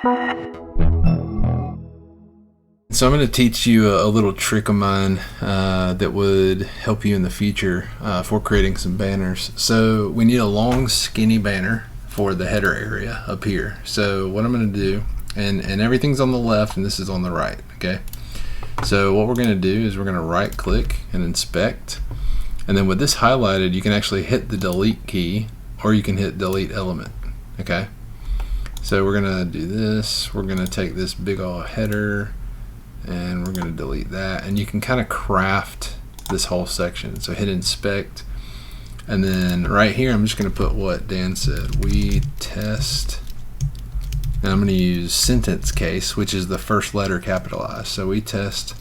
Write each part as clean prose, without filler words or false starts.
So I'm going to teach you a little trick of mine that would help you in the future for creating some banners. So we need a long skinny banner for the header area up here. So what I'm going to do, and everything's on the left and this is on the right, okay? So what we're going to do is we're going to right click and inspect, and then with this highlighted you can actually hit the delete key or you can hit delete element, okay? So we're going to do this. We're going to take this big old header and we're going to delete that, and you can kind of craft this whole section. So hit inspect, and then right here I'm just going to put what Dan said, we test, and I'm going to use sentence case, which is the first letter capitalized. So we test,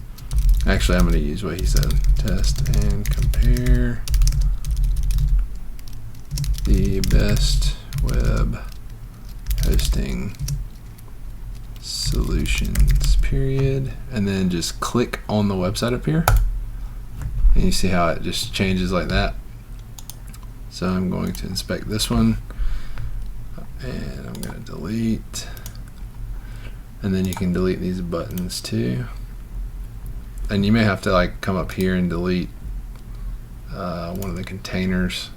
actually I'm going to use what he said, test and compare the best web hosting solutions, period, and then just click on the website up here, and you see how it just changes like that. So I'm going to inspect this one, and I'm going to delete, and then you can delete these buttons too, and you may have to like come up here and delete one of the containers.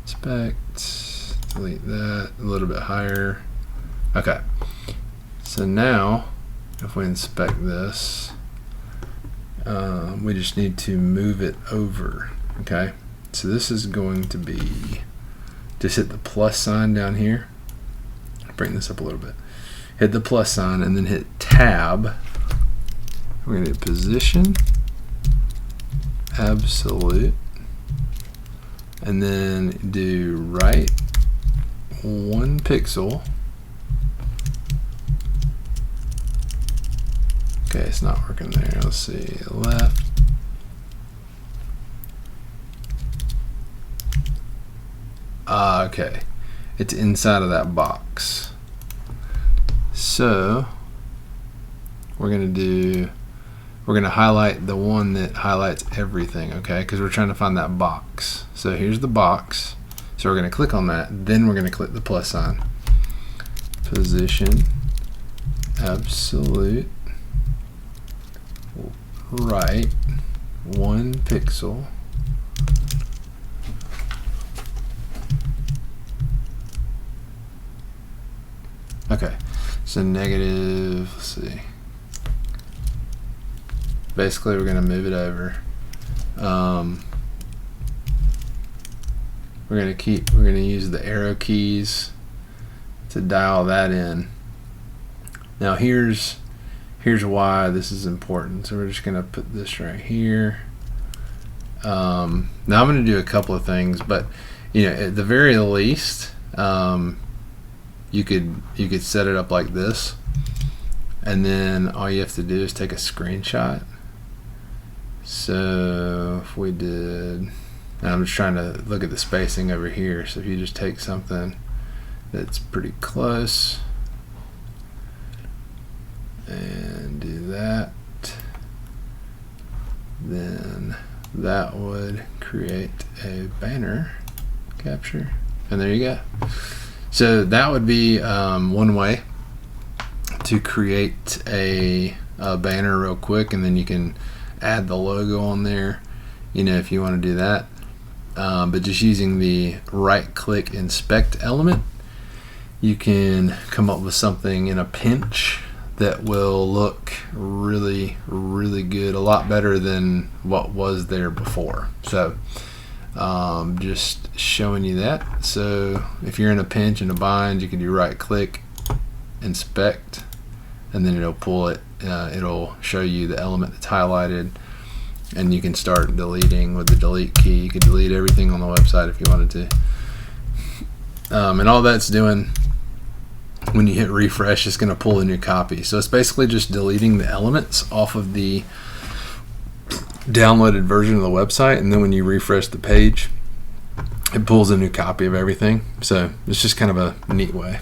Inspect, delete that a little bit higher. Okay. So now, if we inspect this, we just need to move it over, okay? So this is going to be, just hit the plus sign down here. Bring this up a little bit. Hit the plus sign and then hit tab. We're going to do position, absolute, and then do right 1 pixel. Okay, it's not working there. Let's see, left. Okay, it's inside of that box. So we're gonna highlight the one that highlights everything, okay? Because we're trying to find that box. So here's the box. So we're gonna click on that. Then we're gonna click the plus sign. Position, absolute, right 1 pixel, okay, so negative, let's see, basically we're going to move it over. We're going to use the arrow keys to dial that in. Now here's why this is important. So we're just going to put this right here. Now I'm going to do a couple of things, but you know, at the very least, you could set it up like this, and then all you have to do is take a screenshot. So if we did, I'm just trying to look at the spacing over here. So if you just take something that's pretty close and do that, then that would create a banner capture, and there you go. So that would be one way to create a banner real quick, and then you can add the logo on there, you know, if you want to do that. But just using the right click inspect element, you can come up with something in a pinch that will look really, really good, a lot better than what was there before. So just showing you that. So if you're in a pinch, in a bind, you can do right click, inspect, and then it'll pull it, it'll show you the element that's highlighted, and you can start deleting with the delete key. You can delete everything on the website if you wanted to. And all that's doing, when you hit refresh, it's going to pull a new copy. So it's basically just deleting the elements off of the downloaded version of the website, and then when you refresh the page, it pulls a new copy of everything. So it's just kind of a neat way.